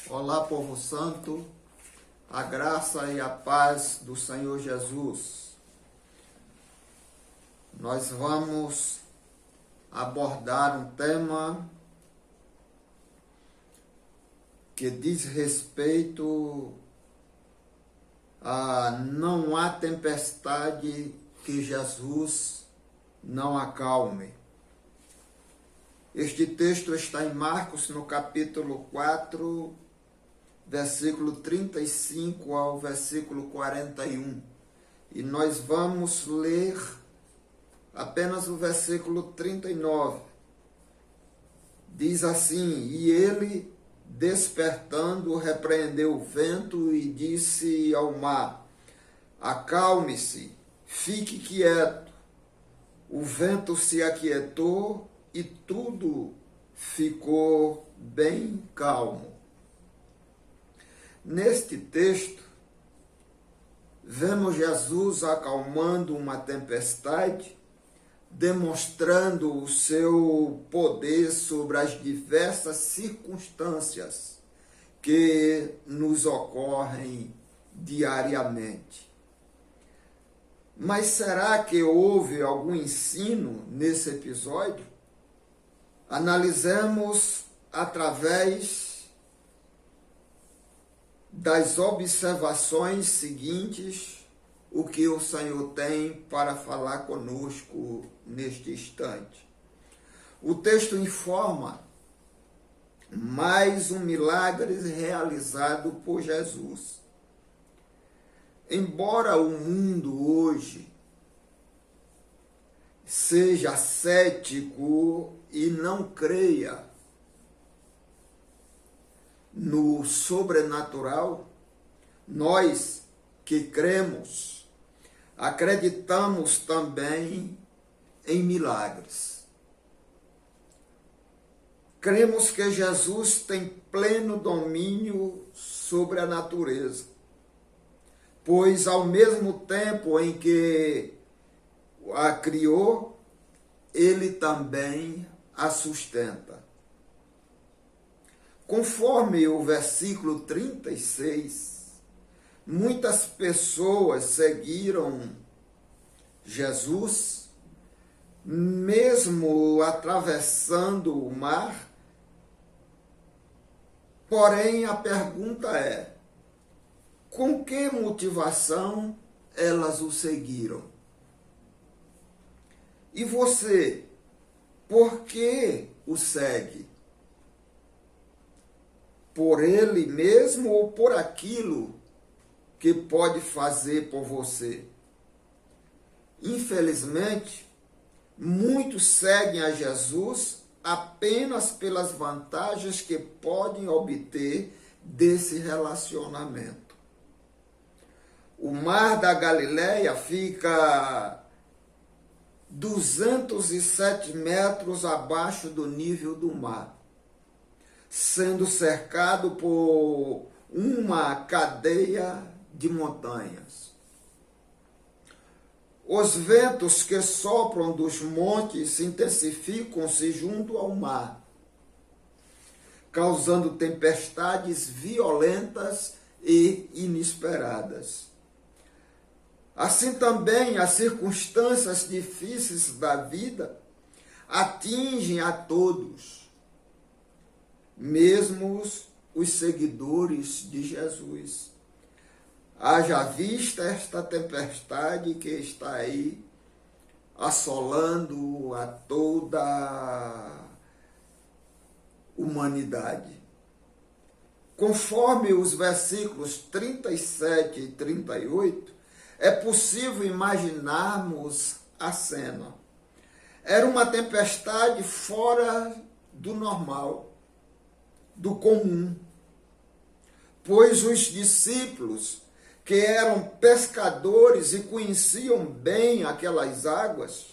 Olá, povo santo, a graça e a paz do Senhor Jesus. Nós vamos abordar um tema que diz respeito a não há tempestade que Jesus não acalme. Este texto está em Marcos, no capítulo 4, versículo 35 ao versículo 41. E nós vamos ler apenas o versículo 39. Diz assim: E ele, despertando, repreendeu o vento e disse ao mar: Acalme-se, fique quieto. O vento se aquietou e tudo ficou bem calmo. Neste texto, vemos Jesus acalmando uma tempestade, demonstrando o seu poder sobre as diversas circunstâncias que nos ocorrem diariamente. Mas será que houve algum ensino nesse episódio? Analisemos através das observações seguintes o que o Senhor tem para falar conosco neste instante. O texto informa mais um milagre realizado por Jesus. Embora o mundo hoje seja cético e não creia no sobrenatural, nós que cremos, acreditamos também em milagres. Cremos que Jesus tem pleno domínio sobre a natureza, pois ao mesmo tempo em que a criou, ele também a sustenta. Conforme o versículo 36, muitas pessoas seguiram Jesus, mesmo atravessando o mar. Porém, a pergunta é: com que motivação elas o seguiram? E você, por que o segue? Por ele mesmo ou por aquilo que pode fazer por você? Infelizmente, muitos seguem a Jesus apenas pelas vantagens que podem obter desse relacionamento. O mar da Galileia fica 207 metros abaixo do nível do mar, sendo cercado por uma cadeia de montanhas. Os ventos que sopram dos montes intensificam-se junto ao mar, causando tempestades violentas e inesperadas. Assim também as circunstâncias difíceis da vida atingem a todos, mesmo os seguidores de Jesus. Haja vista esta tempestade que está aí assolando a toda a humanidade. Conforme os versículos 37 e 38, é possível imaginarmos a cena. Era uma tempestade fora do normal, do comum, pois os discípulos, que eram pescadores e conheciam bem aquelas águas,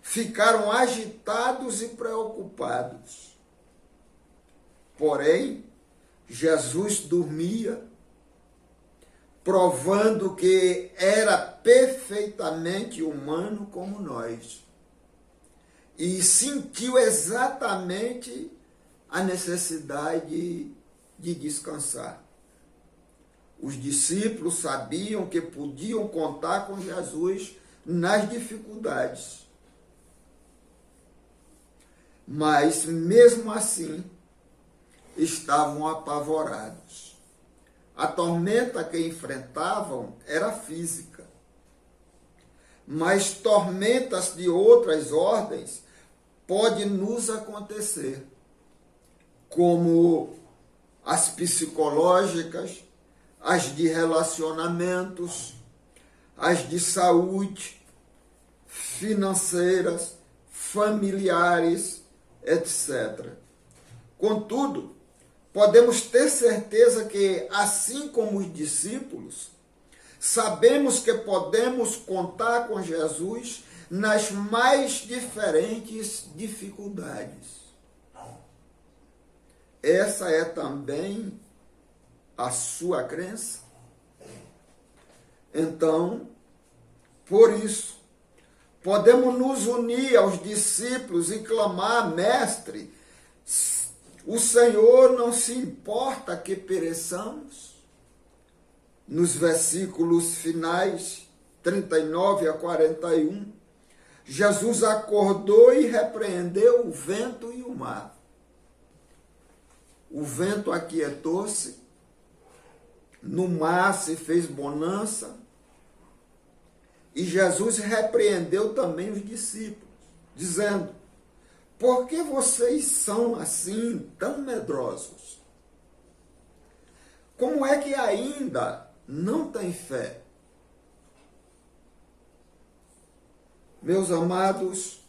ficaram agitados e preocupados. Porém, Jesus dormia, provando que era perfeitamente humano como nós, e sentiu exatamente a necessidade de descansar. Os discípulos sabiam que podiam contar com Jesus nas dificuldades. Mas, mesmo assim, estavam apavorados. A tormenta que enfrentavam era física. Mas tormentas de outras ordens podem nos acontecer, como as psicológicas, as de relacionamentos, as de saúde, financeiras, familiares, etc. Contudo, podemos ter certeza que, assim como os discípulos, sabemos que podemos contar com Jesus nas mais diferentes dificuldades. Essa é também a sua crença? Então, por isso, podemos nos unir aos discípulos e clamar: Mestre, o Senhor não se importa que pereçamos? Nos versículos finais, 39 a 41, Jesus acordou e repreendeu o vento e o mar. O vento aquietou-se, no mar se fez bonança, e Jesus repreendeu também os discípulos, dizendo: por que vocês são assim tão medrosos? Como é que ainda não têm fé? Meus amados,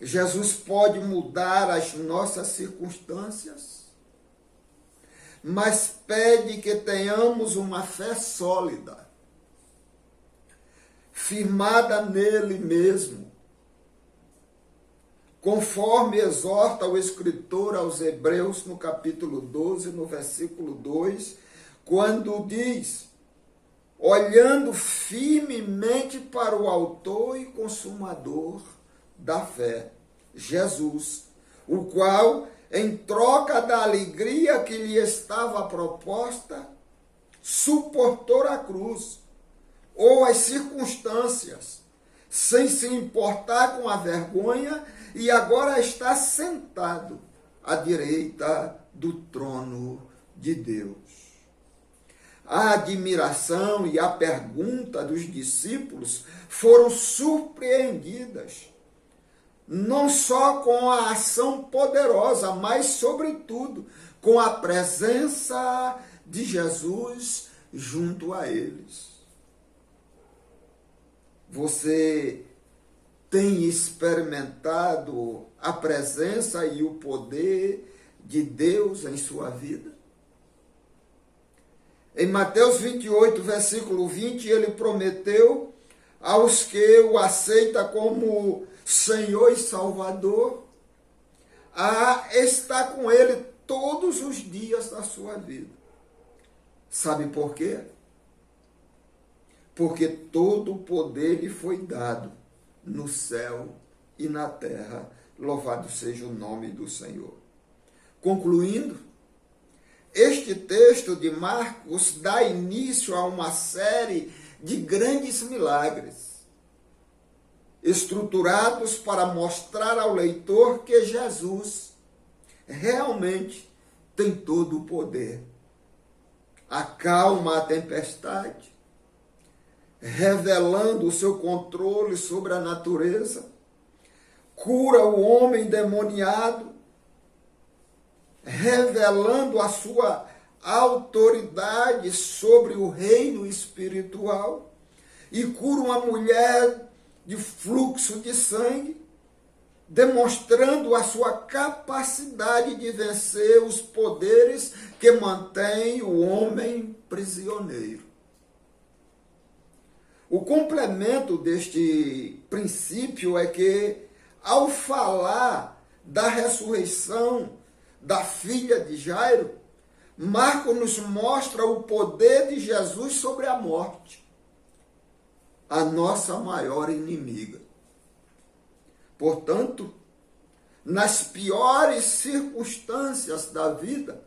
Jesus pode mudar as nossas circunstâncias, mas pede que tenhamos uma fé sólida, firmada nele mesmo, conforme exorta o escritor aos Hebreus no capítulo 12, no versículo 2, quando diz: olhando firmemente para o autor e consumador da fé, Jesus, o qual, em troca da alegria que lhe estava proposta, suportou a cruz, ou as circunstâncias, sem se importar com a vergonha, e agora está sentado à direita do trono de Deus. A admiração e a pergunta dos discípulos foram surpreendidas, não só com a ação poderosa, mas, sobretudo, com a presença de Jesus junto a eles. Você tem experimentado a presença e o poder de Deus em sua vida? Em Mateus 28, versículo 20, ele prometeu aos que o aceitam como Senhor e Salvador a estar com ele todos os dias da sua vida. Sabe por quê? Porque todo o poder lhe foi dado no céu e na terra. Louvado seja o nome do Senhor. Concluindo, este texto de Marcos dá início a uma série de grandes milagres, estruturados para mostrar ao leitor que Jesus realmente tem todo o poder. Acalma a tempestade, revelando o seu controle sobre a natureza, cura o homem endemoniado, revelando a sua autoridade sobre o reino espiritual, e cura uma mulher de fluxo de sangue, demonstrando a sua capacidade de vencer os poderes que mantêm o homem prisioneiro. O complemento deste princípio é que, ao falar da ressurreição da filha de Jairo, Marcos nos mostra o poder de Jesus sobre a morte, a nossa maior inimiga. Portanto, nas piores circunstâncias da vida,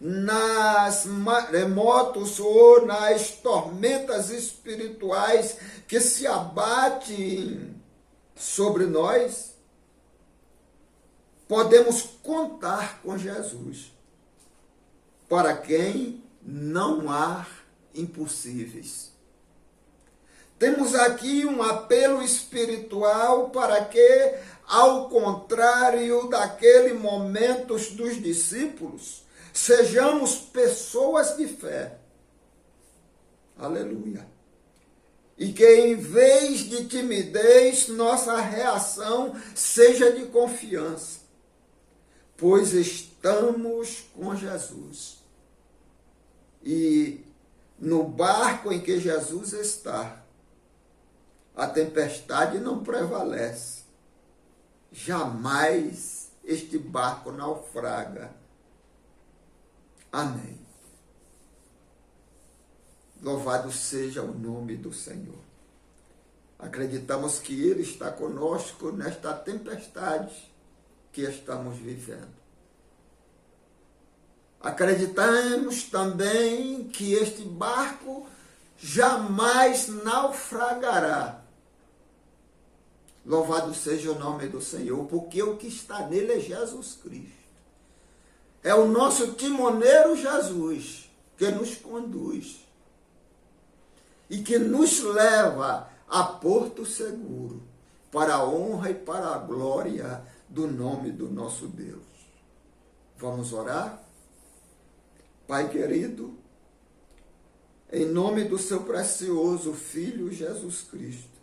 nas maremotos ou nas tormentas espirituais que se abatem sobre nós, podemos contar com Jesus, para quem não há impossíveis. Temos aqui um apelo espiritual para que, ao contrário daquele momento dos discípulos, sejamos pessoas de fé. Aleluia. E que em vez de timidez, nossa reação seja de confiança, pois estamos com Jesus. E no barco em que Jesus está, a tempestade não prevalece. Jamais este barco naufraga. Amém. Louvado seja o nome do Senhor. Acreditamos que Ele está conosco nesta tempestade que estamos vivendo. Acreditamos também que este barco jamais naufragará. Louvado seja o nome do Senhor, porque o que está nele é Jesus Cristo. É o nosso timoneiro Jesus que nos conduz e que nos leva a porto seguro, para a honra e para a glória do nome do nosso Deus. Vamos orar? Pai querido, em nome do seu precioso Filho Jesus Cristo,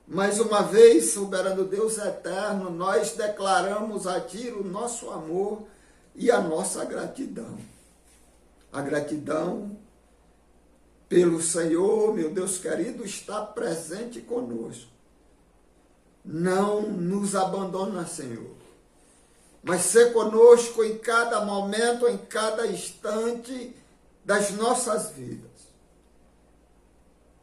mais uma vez, soberano Deus eterno, nós declaramos a Ti o nosso amor e a nossa gratidão. A gratidão pelo Senhor, meu Deus querido, está presente conosco. Não nos abandona, Senhor, mas ser conosco em cada momento, em cada instante das nossas vidas,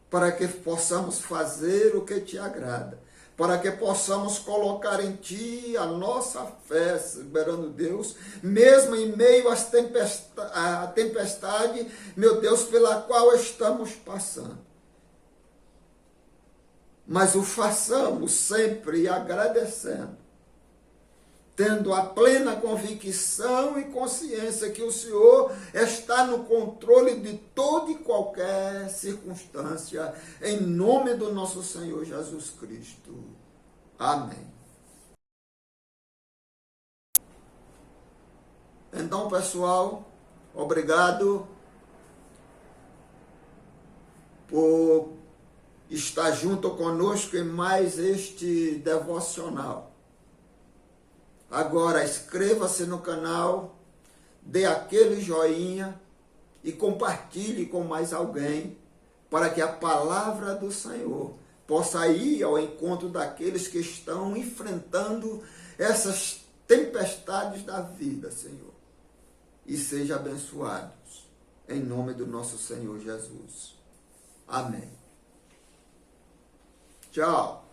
para que possamos fazer o que te agrada, para que possamos colocar em Ti a nossa fé, soberano Deus, mesmo em meio à tempestade, meu Deus, pela qual estamos passando. Mas o façamos sempre agradecendo, tendo a plena convicção e consciência que o Senhor está no controle de toda e qualquer circunstância, em nome do nosso Senhor Jesus Cristo. Amém. Então, pessoal, obrigado por estar junto conosco em mais este devocional. Agora, inscreva-se no canal, dê aquele joinha e compartilhe com mais alguém, para que a palavra do Senhor possa ir ao encontro daqueles que estão enfrentando essas tempestades da vida, Senhor. E sejam abençoados, em nome do nosso Senhor Jesus. Amém. Tchau.